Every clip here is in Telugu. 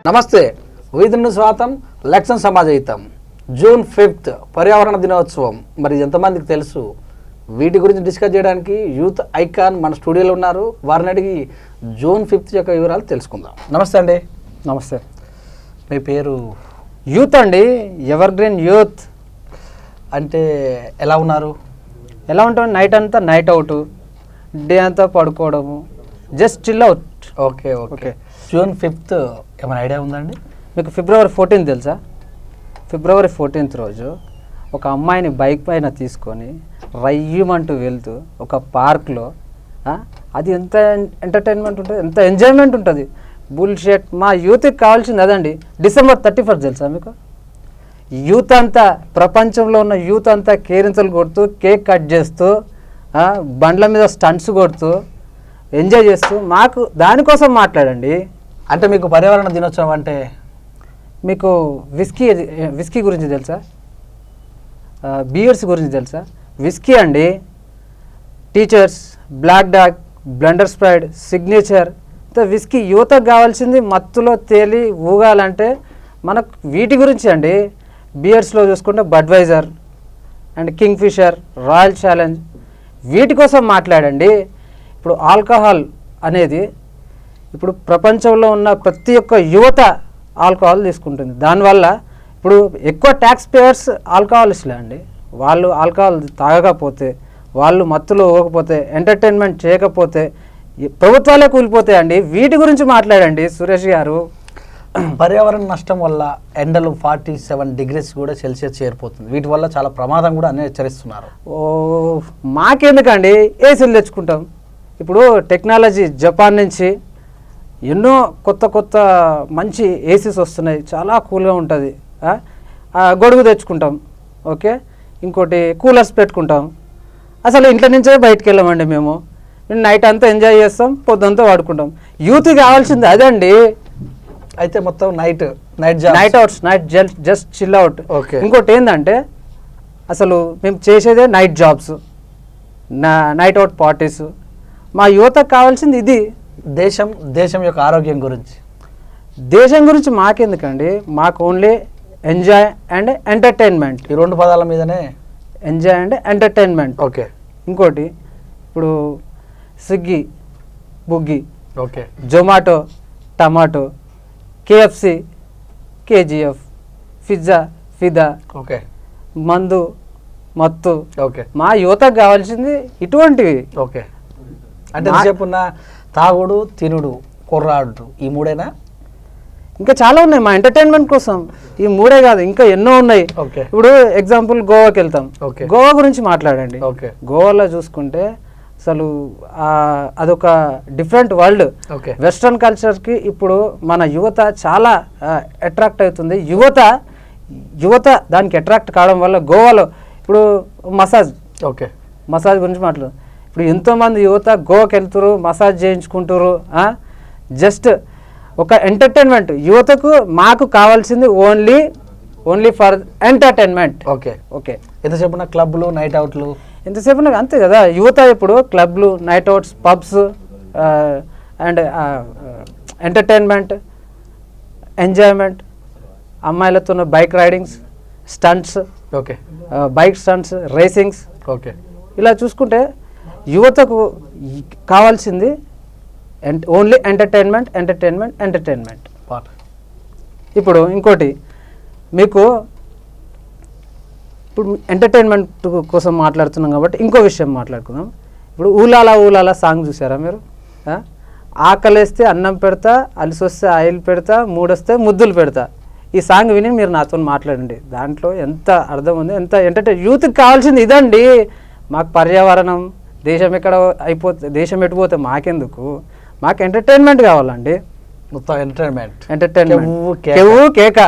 నమస్తే. వీధుని స్వాతం లక్ష్యం సమాజహితం. జూన్ 5 పర్యావరణ దినోత్సవం. మరి ఎంతమందికి తెలుసు? వీటి గురించి డిస్కస్ చేయడానికి యూత్ ఐకాన్ మన స్టూడియోలో ఉన్నారు. వారిని అడిగి జూన్ 5 యొక్క వివరాలు తెలుసుకుందాం. నమస్తే అండి. నమస్తే. మీ పేరు? యూత్ అండి, ఎవర్ గ్రీన్ యూత్. అంటే ఎలా ఉన్నారు? ఎలా ఉంటాం? నైట్ అంతా నైట్ అవుట్, డే అంతా పడుకోవడము, just chill out. Okay okay. June 5 ఏమైనా ఐడియా ఉందండి మీకు? ఫిబ్రవరి 14 తెలుసా? ఫిబ్రవరి 14 రోజు ఒక అమ్మాయిని బైక్ పైన తీసుకొని రయ్యమంటూ వెళ్తూ ఒక పార్క్లో, అది ఎంత ఎంటర్టైన్మెంట్ ఉంటుంది, ఎంత ఎంజాయ్మెంట్ ఉంటుంది. బుల్షెట్. మా యూత్కి కావాల్సింది అదండి. డిసెంబర్ 31 తెలుసా మీకు? యూత్ అంతా, ప్రపంచంలో ఉన్న యూత్ అంతా కేరింతలు కొడుతూ, కేక్ కట్ చేస్తూ, బండ్ల మీద స్టంట్స్ కొడుతూ, ఎంజాయ్ చేస్తూ, మాకు దానికోసం మాట్లాడండి. అంటే మీకు పర్యావరణ దినోత్సవం అంటే మీకు విస్కీ గురించి తెలుసా? బియర్స్ గురించి తెలుసా? విస్కీ అండి. Teacher's, Black Dog, Blender's Pride, Signature. Whisky యువతకు కావాల్సింది మత్తులో తేలి ఊగాలంటే మనకు వీటి గురించి అండి. బియర్స్లో చూసుకుంటే Budweiser and Kingfisher, Royal Challenge, వీటి కోసం మాట్లాడండి. ఇప్పుడు ఆల్కహాల్ అనేది ఇప్పుడు ప్రపంచంలో ఉన్న ప్రతి ఒక్క యువత ఆల్కహాల్ తీసుకుంటుంది. దానివల్ల ఇప్పుడు ఎక్కువ ట్యాక్స్ పేయర్స్ ఆల్కహాలిస్ట్లే అండి. వాళ్ళు ఆల్కహాల్ తాగకపోతే, వాళ్ళు మత్తులో పోకపోతే, ఎంటర్టైన్మెంట్ చేయకపోతే ప్రభుత్వాలే కూలిపోతాయండి. వీటి గురించి మాట్లాడండి సురేష్ గారు. పర్యావరణ నష్టం వల్ల ఎండలు 47 డిగ్రీస్ కూడా సెల్సియస్ చేరిపోతుంది. వీటి వల్ల చాలా ప్రమాదం కూడా అన్నీ హెచ్చరిస్తున్నారు. మాకెందుకండి, ఏసీలు తెచ్చుకుంటాం. ఇప్పుడు టెక్నాలజీ జపాన్ నుంచి ఎన్నో కొత్త కొత్త మంచి ఏసీస్ వస్తున్నాయి, చాలా కూల్గా ఉంటుంది. గొడుగు తెచ్చుకుంటాం, ఓకే. ఇంకోటి కూలర్స్ పెట్టుకుంటాం. అసలు ఇంట్లో నుంచే బయటకు వెళ్ళామండి మేము. నైట్ అంతా ఎంజాయ్ చేస్తాం, పొద్దుంతా వాడుకుంటాం. యూత్ కావాల్సింది అదండి. అయితే మొత్తం night outs, night just chill out. Okay. ఇంకోటి ఏంటంటే అసలు మేము చేసేదే night jobs, night out parties. మా యువతకు కావాల్సింది ఇది. దేశం యొక్క ఆరోగ్యం గురించి, దేశం గురించి మాకెందుకండి, మాకు ఓన్లీ ఎంజాయ్ అండ్ ఎంటర్టైన్మెంట్. ఈ 2 పదాల మీదనే ఎంజాయ్ అండ్ ఎంటర్టైన్మెంట్. ఓకే. ఇంకోటి ఇప్పుడు స్విగ్గీ, బుగ్గి, okay, Zomato, tomato, KFC, KGF, pizza, ఫిదా, ఓకే, మందు, మత్తు. ఓకే. మా యువతకు కావాల్సింది ఇటువంటివి. ఓకే. అంటే ఎంతసేపు ఉన్న తాగుడు, తినుడు, కుర్రాడు, ఈ 3ఏనా? ఇంకా చాలా ఉన్నాయి మా ఎంటర్టైన్మెంట్ కోసం. ఈ 3ఏ కాదు, ఇంకా ఎన్నో ఉన్నాయి. ఓకే. ఇప్పుడు ఎగ్జాంపుల్ గోవాకి వెళ్తాం. ఓకే. గోవా గురించి మాట్లాడండి. ఓకే. గోవాలో చూసుకుంటే అసలు అదొక డిఫరెంట్ వరల్డ్. ఓకే. వెస్ట్రన్ కల్చర్కి ఇప్పుడు మన యువత చాలా అట్రాక్ట్ అవుతుంది. యువత దానికి అట్రాక్ట్ కావడం వల్ల గోవాలో ఇప్పుడు మసాజ్, ఓకే, మసాజ్ గురించి మాట్లాడు. ఇప్పుడు ఎంతోమంది యువత గోవాకి వెళ్తారు, మసాజ్ చేయించుకుంటారు. జస్ట్ ఒక ఎంటర్టైన్మెంట్. యువతకు మాకు కావాల్సింది only for entertainment. Okay. Okay. ఎంతసేపు ఉన్న క్లబ్లు, నైట్ అవుట్లు, ఎంతసేపు అంతే కదా యువత. ఇప్పుడు క్లబ్లు, night outs, pubs and entertainment, enjoyment, అమ్మాయిలతో bike ridings, stunts, okay, bike stunts, racings. Okay. ఇలా చూసుకుంటే యువతకు కావాల్సింది ఓన్లీ ఎంటర్టైన్మెంట్. ఇప్పుడు ఇంకోటి మీకు, ఇప్పుడు ఎంటర్టైన్మెంట్ కోసం మాట్లాడుతున్నాం కాబట్టి ఇంకో విషయం మాట్లాడుకుందాం. ఇప్పుడు ఊలాలా సాంగ్ చూసారా మీరు? ఆకలేస్తే అన్నం పెడతా, అలిసొస్తే ఆయిల్ పెడతా, మూడొస్తే ముద్దులు పెడతా. ఈ సాంగ్ విని మీరు నాతో మాట్లాడండి. దాంట్లో ఎంత అర్థం ఉంది, ఎంత యూత్కి కావాల్సింది ఇదండి. మాకు పర్యావరణం, దేశం దేశం ఎటుపోతే మాకెందుకు, మాకు ఎంటర్టైన్మెంట్ కావాలండి. మొత్తం ఎంటర్టైన్మెంట్. కేక.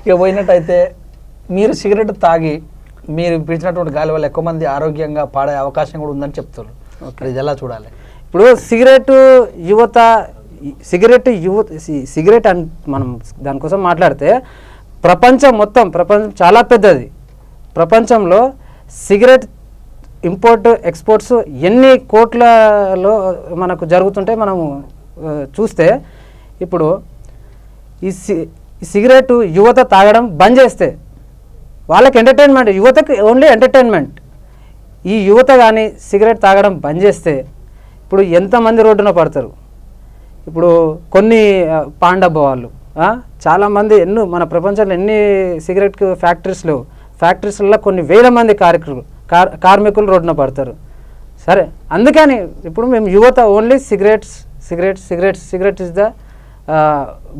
ఇక పోయినట్టయితే మీరు సిగరెట్ తాగి మీరు పీల్చినటువంటి గాలి వల్ల ఎక్కువ మంది ఆరోగ్యంగా పాడే అవకాశం కూడా ఉందని చెప్తారు. ఇది ఎలా చూడాలి? ఇప్పుడు సిగరెట్ అని మనం దానికోసం మాట్లాడితే ప్రపంచం చాలా పెద్దది. ప్రపంచంలో సిగరెట్ ఇంపోర్ట్ ఎక్స్పోర్ట్స్ ఎన్ని కోట్లలో మనకు జరుగుతుంటే మనము చూస్తే ఇప్పుడు ఈ సిగరెట్ యువత తాగడం బంద్ చేస్తే వాళ్ళకి ఎంటర్టైన్మెంట్, యువతకి ఓన్లీ ఎంటర్టైన్మెంట్. ఈ యువత కానీ సిగరెట్ తాగడం బంద్ చేస్తే ఇప్పుడు ఎంతమంది రోడ్డున పడతారు. ఇప్పుడు కొన్ని పాండబ్బ వాళ్ళు చాలామంది మన ప్రపంచంలో ఎన్ని సిగరెట్ ఫ్యాక్టరీస్లలో కొన్ని వేల మంది కార్మికులు రోడ్డున పడతారు. సరే, అందుకని ఇప్పుడు మేము యువత only cigarette is the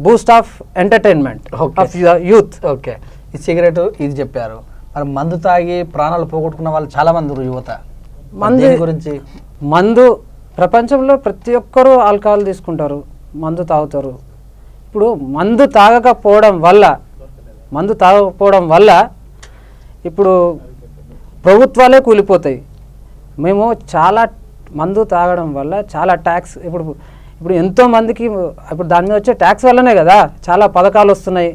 Boost of entertainment of youth. Okay, ఈ సిగరెట్ ఇది చెప్పారు. మరి మందు తాగి ప్రాణాలు పోగొట్టుకున్న వాళ్ళు చాలా మంది యువత. మందు ప్రపంచంలో ప్రతి ఒక్కరూ ఆల్కహాల్ తీసుకుంటారు, మందు తాగుతారు. ఇప్పుడు మందు తాగకపోవడం వల్ల ఇప్పుడు ప్రభుత్వాలే కూలిపోతాయి. మేము చాలా మందు తాగడం వల్ల చాలా ట్యాక్స్ ఇప్పుడు ఎంతోమందికి ఇప్పుడు దాని మీద వచ్చే ట్యాక్స్ వల్లనే కదా చాలా పథకాలు వస్తున్నాయి.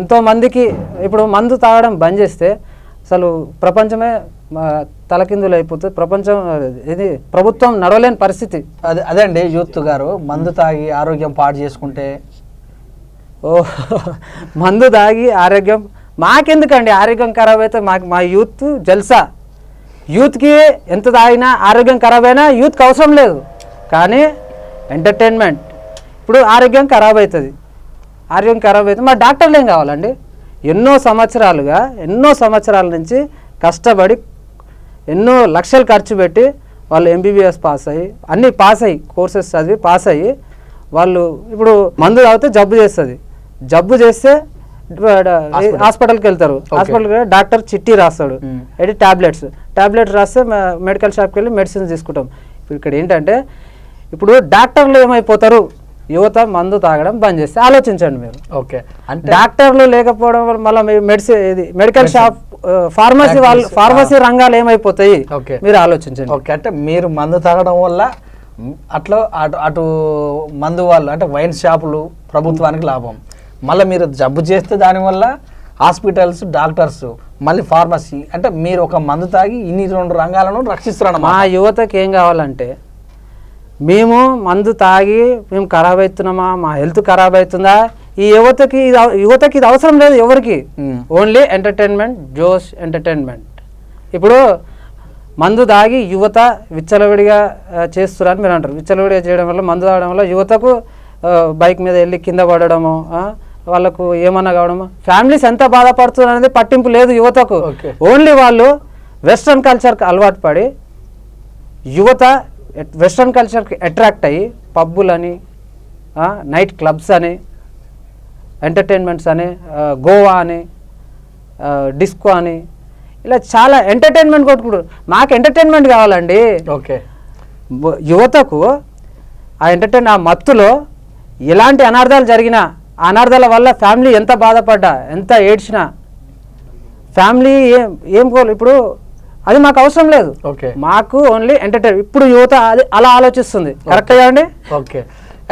ఎంతోమందికి ఇప్పుడు మందు తాగడం బంద్ చేస్తే అసలు ప్రపంచమే తలకిందులు అయిపోతుంది. ఇది ప్రభుత్వం నడవలేని పరిస్థితి. అదే అండి, యూత్ గారు మందు తాగి ఆరోగ్యం పాడు చేసుకుంటే మందు తాగి ఆరోగ్యం మాకెందుకండి, ఆరోగ్యం ఖరాబ్ అయితే మా యూత్ జల్సా. యూత్కి ఎంత తాగినా ఆరోగ్యం ఖరాబ్ అయినా యూత్కి అవసరం లేదు. కానీ ఎంటర్టైన్మెంట్ ఇప్పుడు ఆరోగ్యం ఖరాబ్ అవుతుంది. మా డాక్టర్లు ఏం కావాలండి? ఎన్నో సంవత్సరాల నుంచి కష్టపడి ఎన్నో లక్షలు ఖర్చు పెట్టి వాళ్ళు ఎంబీబీఎస్ పాస్ అయ్యి కోర్సెస్ చదివి పాస్ అయ్యి వాళ్ళు ఇప్పుడు మందు తాగితే జబ్బు చేస్తే హాస్పిటల్కి వెళ్తారు. హాస్పిటల్కి డాక్టర్ చిట్టి రాస్తాడు, అంటే టాబ్లెట్స్ రాస్తే మెడికల్ షాప్కి వెళ్ళి మెడిసిన్స్ తీసుకుంటాం. ఇప్పుడు ఇక్కడ ఏంటంటే ఇప్పుడు డాక్టర్లు ఏమైపోతారు, యువత మందు తాగడం బంద్ చేస్తే ఆలోచించండి మీరు. ఓకే, డాక్టర్లు లేకపోవడం వల్ల మళ్ళీ మెడికల్ షాప్ ఫార్మసీ రంగాలు ఏమైపోతాయి మీరు ఆలోచించండి. ఓకే, అంటే మీరు మందు తాగడం వల్ల అట్లా అటు మందు వాళ్ళు అంటే వైన్ షాపులు ప్రభుత్వానికి లాభం, మళ్ళీ మీరు జబ్బు చేస్తే దానివల్ల హాస్పిటల్స్ డాక్టర్స్ మళ్ళీ ఫార్మసీ, అంటే మీరు ఒక మందు తాగి ఇన్ని రెండు రంగాలను రక్షిస్తున్నారు. మా యువతకి ఏం కావాలంటే మేము మందు తాగి మేము ఖరాబ్ అవుతున్నామా, మా హెల్త్ ఖరాబ్ అవుతుందా, ఈ యువతకి ఇది అవసరం లేదు ఎవరికి. ఓన్లీ ఎంటర్టైన్మెంట్, జోష్ ఎంటర్టైన్మెంట్. ఇప్పుడు మందు తాగి యువత విచ్చలవిడిగా చేస్తున్నారని మీరు అంటారు. విచ్చలవిడిగా చేయడం వల్ల, మందు తాగడం వల్ల యువతకు బైక్ మీద వెళ్ళి కింద పడడము, వాళ్ళకు ఏమన్నా కావడము, ఫ్యామిలీస్ ఎంత బాధపడుతున్నారు అనేది పట్టింపు లేదు యువతకు. ఓన్లీ వాళ్ళు వెస్ట్రన్ కల్చర్కి అలవాటు పడి యువత వెస్ట్రన్ కల్చర్కి అట్రాక్ట్ అయ్యి పబ్బులని, నైట్ క్లబ్స్ అని, ఎంటర్టైన్మెంట్స్ అని, గోవా అని, డిస్కో అని, ఇలా చాలా ఎంటర్టైన్మెంట్ కొట్టుకుంటారు. మాకు ఎంటర్టైన్మెంట్ కావాలండి. ఓకే, యువతకు ఆ మత్తులో ఎలాంటి అనార్థాలు జరిగినా, ఆ అనార్థాల వల్ల ఫ్యామిలీ ఎంత బాధపడ్డా, ఎంత ఏడ్చినా, ఫ్యామిలీ ఏం ఇప్పుడు అది మాకు అవసరం లేదు. మాకు ఓన్లీ ఎంటర్టైన్. ఇప్పుడు యువత అది అలా ఆలోచిస్తుంది. కరెక్ట్ అండి? ఓకే,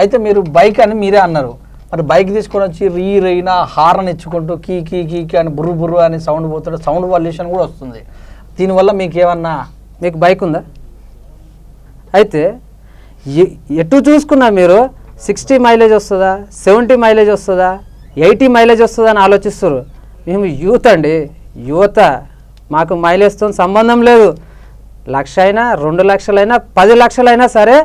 అయితే మీరు బైక్ అని మీరే అన్నారు, మరి బైక్ తీసుకొని వచ్చి రీరైనా హార్న్ ఇచ్చుకుంటూ కీ కీ కీ అని బుర్రు బుర్రు అని సౌండ్ పోతాడు, సౌండ్ పొల్యూషన్ కూడా వస్తుంది. దీనివల్ల మీకు బైక్ ఉందా? అయితే ఎటు చూసుకున్నా మీరు 60 మైలేజ్ వస్తుందా, 70 మైలేజ్ వస్తుందా, 80 మైలేజ్ వస్తుందా అని ఆలోచిస్తారు. మేము యూత్ అండి, యువత. మాకు మైలేజ్తో సంబంధం లేదు. 1,00,000 అయినా, 2 లక్షలైనా, 10 లక్షలైనా సరే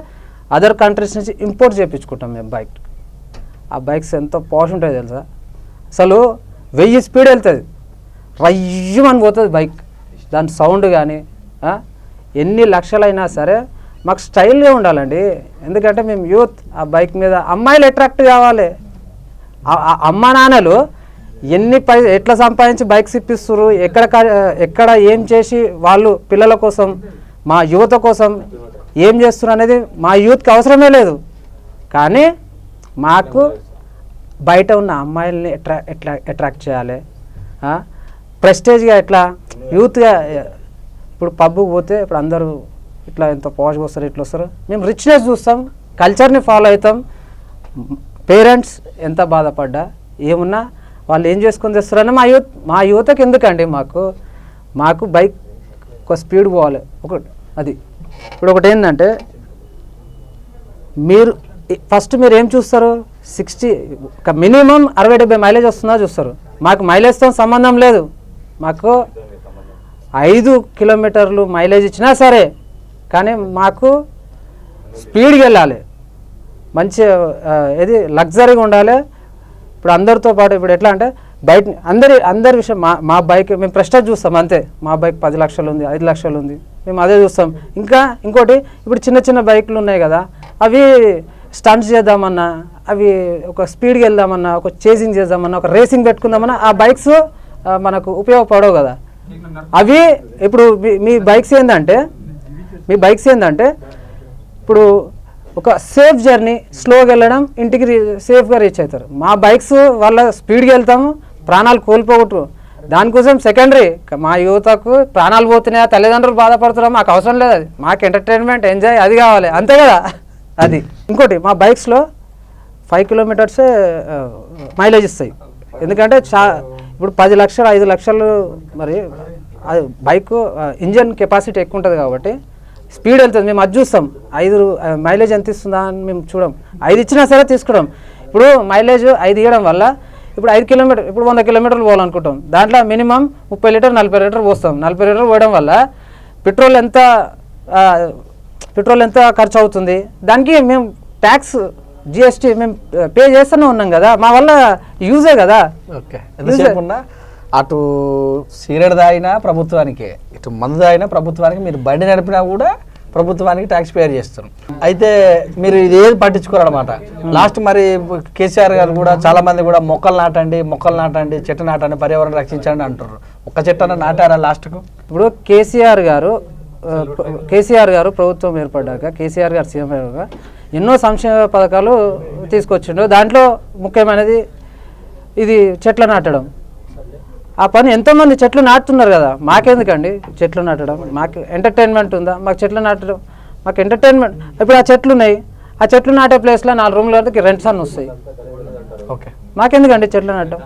అదర్ కంట్రీస్ నుంచి ఇంపోర్ట్ చేయించుకుంటాం మేము బైక్. ఆ బైక్స్ ఎంతో పాష్ ఉంటుంది తెలుసా, అసలు 1000 స్పీడ్ వెళ్తుంది, రయ్యమని పోతుంది బైక్. దాని సౌండ్ కానీ ఎన్ని లక్షలైనా సరే మాకు స్టైల్గా ఉండాలండి. ఎందుకంటే మేము యూత్. ఆ బైక్ మీద అమ్మాయిలు అట్రాక్ట్ కావాలి. అమ్మ నాన్నలు ఎట్లా సంపాదించి బైక్స్ ఇప్పిస్తారు, ఎక్కడ ఏం చేసి వాళ్ళు పిల్లల కోసం, మా యువత కోసం ఏం చేస్తున్నారు అనేది మా యూత్కి అవసరమే లేదు. కానీ మాకు బయట ఉన్న అమ్మాయిల్ని అట్రాక్ట్ చేయాలి, ప్రెస్టేజ్గా ఎట్లా యూత్గా. ఇప్పుడు పబ్కి పోతే ఇప్పుడు అందరూ ఇట్లా ఎంత పాష్గా వస్తారు, ఇట్లా వస్తారు. మేము రిచ్నెస్ చూస్తాం, కల్చర్ని ఫాలో అవుతాం. పేరెంట్స్ ఎంత బాధపడ్డా ఏమున్నా వాళ్ళు ఏం చేసుకొని తెస్తారని మా యువతకి ఎందుకండి. మాకు బైక్ ఒక స్పీడ్ పోవాలి ఒకటి. అది ఇప్పుడు ఒకటి ఏంటంటే ఫస్ట్ మీరు ఏం చూస్తారు, 60 మినిమం 60-70 మైలేజ్ వస్తుందా చూస్తారు. మాకు మైలేజ్తో సంబంధం లేదు, మాకు 5 కిలోమీటర్లు మైలేజ్ ఇచ్చినా సరే కానీ మాకు స్పీడ్కి వెళ్ళాలి, మంచి ఏది లగ్జరీగా ఉండాలి. ఇప్పుడు అందరితో పాటు ఇప్పుడు ఎట్లా అంటే బయట అందరి విషయం మా బైక్ మేము ప్రెస్టేజ్ చూస్తాం అంతే. మా బైక్ 10 లక్షలు ఉంది, 5 లక్షలు ఉంది, మేము అదే చూస్తాం. ఇంకోటి ఇప్పుడు చిన్న బైకులు ఉన్నాయి కదా, అవి స్టంట్స్ చేద్దామన్నా, అవి ఒక స్పీడ్కి వెళ్దామన్నా, ఒక చేసింగ్ చేద్దామన్నా, ఒక రేసింగ్ పెట్టుకుందామన్నా ఆ బైక్స్ మనకు ఉపయోగపడవు కదా. అవి ఇప్పుడు మీ బైక్స్ ఏంటంటే ఇప్పుడు ఒక సేఫ్ జర్నీ, స్లోగా వెళ్ళడం, ఇంటికి సేఫ్గా రీచ్ అవుతారు. మా బైక్స్ వల్ల స్పీడ్కి వెళ్తాము, ప్రాణాలు కోల్పోగొట్టు. దానికోసం సెకండరీ మా యువతకు ప్రాణాలు పోతున్నాయా, తల్లిదండ్రులు బాధపడుతున్నారా, మాకు అవసరం లేదు. అది మాకు ఎంటర్టైన్మెంట్, ఎంజాయ్ అది కావాలి అంతే కదా. అది ఇంకోటి మా బైక్స్లో 5 కిలోమీటర్సే మైలేజ్ ఇస్తాయి. ఎందుకంటే ఇప్పుడు 10 లక్షలు 5 లక్షలు మరి బైక్ ఇంజన్ కెపాసిటీ ఎక్కువ ఉంటుంది కాబట్టి స్పీడ్ వెళ్తుంది. మేము అది చూస్తాం, 5 మైలేజ్ ఎంత ఇస్తుందా అని మేము చూడం. 5 ఇచ్చినా సరే తీసుకుంటాం. ఇప్పుడు మైలేజ్ 5 ఇవ్వడం వల్ల ఇప్పుడు 5 కిలోమీటర్ ఇప్పుడు 100 కిలోమీటర్లు పోవాలనుకుంటాం, దాంట్లో మినిమం 30 లీటర్ 40 లీటర్ పోస్తాం. 40 లీటర్ పోయడం వల్ల పెట్రోల్ ఎంత ఖర్చు అవుతుంది, దానికి మేము ట్యాక్స్ జిఎస్టీ మేము పే చేస్తూనే ఉన్నాం కదా, మా వల్ల యూజే కదా. ఓకే, ఎంతసేపు ఉన్నా అటు సిగరెట్ తాగినా ప్రభుత్వానికే, ఇటు మందు తాగినా ప్రభుత్వానికి, మీరు బండి నడిపినా కూడా ప్రభుత్వానికి ట్యాక్స్ పేర్ చేస్తారు. అయితే మీరు ఇది ఏది పట్టించుకోరనమాట. లాస్ట్ మరి కేసీఆర్ గారు కూడా చాలా మంది కూడా మొక్కలు నాటండి చెట్టు నాటండి, పర్యావరణం రక్షించండి అంటారు. ఒక్క చెట్టు అన్న నాటారా లాస్ట్కు? ఇప్పుడు కేసీఆర్ గారు ప్రభుత్వం ఏర్పడ్డాక, కేసీఆర్ గారు సీఎం అయ్యాక ఎన్నో సంక్షేమ పథకాలు తీసుకొచ్చిండు. దాంట్లో ముఖ్యమైనది ఇది చెట్లు నాటడం. ఆ పని ఎంతోమంది చెట్లు నాటుతున్నారు కదా, మాకెందుకండి చెట్లు నాటడం? మాకు ఎంటర్టైన్మెంట్ ఉందా? మాకు చెట్లు నాటడం మాకు ఎంటర్టైన్మెంట్. ఇప్పుడు ఆ చెట్లు ఉన్నాయి, ఆ చెట్లు నాటే ప్లేస్లో 4 రూమ్ల వరకు రెంట్స్ అన్నీ వస్తాయి. ఓకే, మాకెందుకండి చెట్లు నాటడం?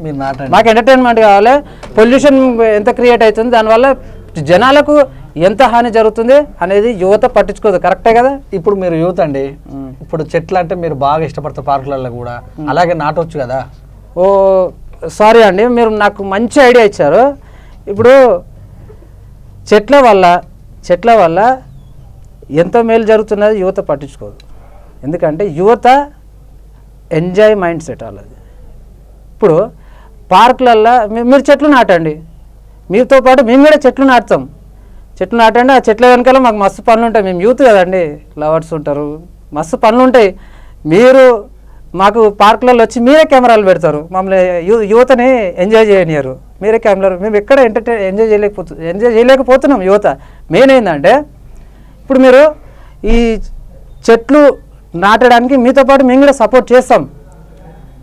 మీరు నాటండి. మాకు ఎంటర్టైన్మెంట్ కావాలి. పొల్యూషన్ ఎంత క్రియేట్ అవుతుంది, దానివల్ల జనాలకు ఎంత హాని జరుగుతుంది అనేది యువత పట్టించుకోదు. కరెక్టే కదా. ఇప్పుడు మీరు యూత్ అండి, ఇప్పుడు చెట్లు అంటే మీరు బాగా ఇష్టపడతారు, పార్కులలో కూడా అలాగే నాటవచ్చు కదా. ఓ సారీ అండి, మీరు నాకు మంచి ఐడియా ఇచ్చారు. ఇప్పుడు చెట్ల వల్ల ఎంత మేలు జరుగుతున్నది యువత పట్టించుకోదు. ఎందుకంటే యువత ఎంజాయ్ మైండ్ సెట్ వాళ్ళది. ఇప్పుడు పార్కులల్లో మీరు చెట్లు నాటండి, మీతో పాటు మేము కూడా చెట్లు నాటుతాం. చెట్లు నాటండి, ఆ చెట్ల వెనకాల మాకు మస్తు పనులు ఉంటాయి. మేము యూత్ కదండి, లవర్స్ ఉంటారు, మస్తు పనులు ఉంటాయి. మీరు మాకు పార్కులలో వచ్చి మీరే కెమెరాలు పెడతారు, మమ్మల్ని యువతని ఎంజాయ్ చేయనియరు. మీరే కెమెరాలు, మేము ఎక్కడ ఎంజాయ్ చేయలేకపోతున్నాం. యువత మెయిన్ ఏంటంటే ఇప్పుడు మీరు ఈ చెట్లు నాటడానికి మీతో పాటు మేము కూడా సపోర్ట్ చేస్తాం.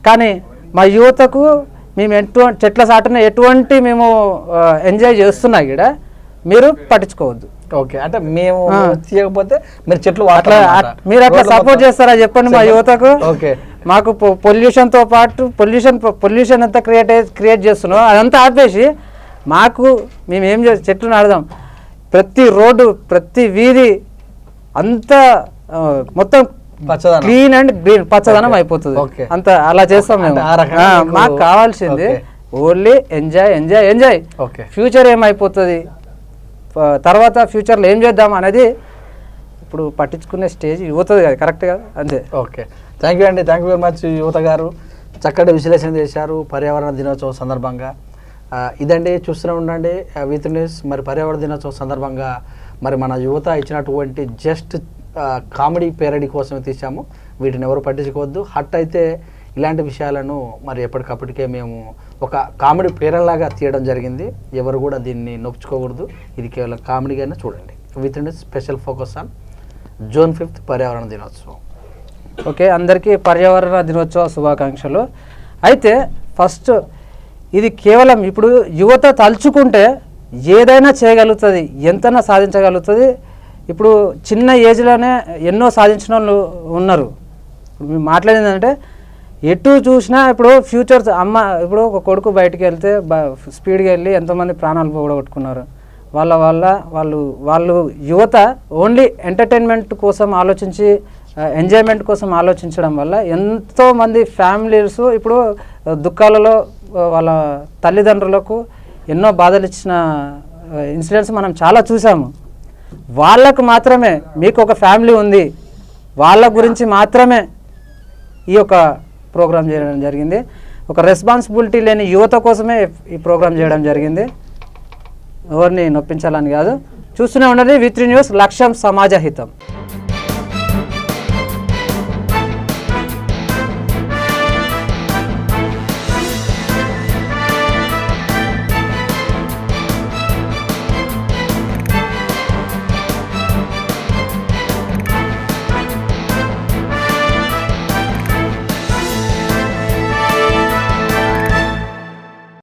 కానీ మా యువతకు మేము చెట్ల సాటున ఎటువంటి మేము ఎంజాయ్ చేస్తున్నా కూడా మీరు పట్టించుకోవద్దు. ఓకే, అంటే మేము తీయకపోతే మీరు చెట్లు మీరు అట్లా సపోర్ట్ చేస్తారా చెప్పండి మా యువతకు. ఓకే, మాకు పొల్యూషన్తో పాటు పొల్యూషన్ ఎంత క్రియేట్ చేస్తున్నాం అదంతా ఆపేసి మాకు మేము ఏం చెట్లు నాడదాం. ప్రతి రోడ్డు ప్రతి వీధి అంతా మొత్తం క్లీన్ అండ్ గ్రీన్ పచ్చదనం అయిపోతుంది. అంత అలా చేస్తాం మేము. మాకు కావాల్సింది ఓన్లీ ఎంజాయ్. ఫ్యూచర్ ఏమైపోతుంది, తర్వాత ఫ్యూచర్లో ఏం చేద్దాం అనేది ఇప్పుడు పట్టించుకునే స్టేజ్ యువతది కదా. కరెక్ట్ కదా, అంతే. ఓకే, థ్యాంక్ యూ అండి, థ్యాంక్ యూ వెరీ మచ్ యువత గారు. చక్కటి విశ్లేషణ చేశారు పర్యావరణ దినోత్సవం సందర్భంగా. ఇదండి, చూస్తూనే ఉండండి విత్ న్యూస్. మరి పర్యావరణ దినోత్సవం సందర్భంగా మరి మన యువత ఇచ్చినటువంటి జస్ట్ కామెడీ పేరడీ కోసం తీసాము. వీటిని ఎవరు పట్టించుకోవద్దు. హట్ అయితే ఇలాంటి విషయాలను మరి ఎప్పటికప్పటికే మేము ఒక కామెడీ పేరలాగా తీయడం జరిగింది. ఎవరు కూడా దీన్ని నొప్పుకోకూడదు. ఇది కేవలం కామెడీగానే చూడండి. With news special focus on June 5th పర్యావరణ దినోత్సవం. ఓకే, అందరికీ పర్యావరణ దినోత్సవ శుభాకాంక్షలు. అయితే ఫస్ట్ ఇది కేవలం ఇప్పుడు యువత తలుచుకుంటే ఏదైనా చేయగలుగుతుంది, ఎంతైనా సాధించగలుగుతుంది. ఇప్పుడు చిన్న ఏజ్లోనే ఎన్నో సాధించిన వాళ్ళు ఉన్నారు. ఇప్పుడు మేము మాట్లాడిందంటే ఎటు చూసినా ఇప్పుడు ఫ్యూచర్స్ ఇప్పుడు ఒక కొడుకు బయటికి వెళ్తే స్పీడ్గా వెళ్ళి ఎంతోమంది ప్రాణాలు పోగొట్టుకున్నారు. వాళ్ళు యువత ఓన్లీ ఎంటర్టైన్మెంట్ కోసం ఆలోచించి ఎంజాయ్మెంట్ కోసం ఆలోచించడం వల్ల ఎంతోమంది ఫ్యామిలీస్ ఇప్పుడు దుఃఖాలలో వాళ్ళ తల్లిదండ్రులకు ఎన్నో బాధలు ఇచ్చిన ఇన్సిడెంట్స్ మనం చాలా చూసాము. వాళ్ళకు మాత్రమే, మీకు ఒక ఫ్యామిలీ ఉంది, వాళ్ళ గురించి మాత్రమే ఈ యొక్క ప్రోగ్రాం చేయడం జరిగింది. ఒక రెస్పాన్సిబిలిటీ లేని యువత కోసమే ఈ ప్రోగ్రాం చేయడం జరిగింది. ఎవరిని నొప్పించాలని కాదు. చూస్తూనే ఉండండి V3 న్యూస్, లక్ష్యం సమాజ హితం.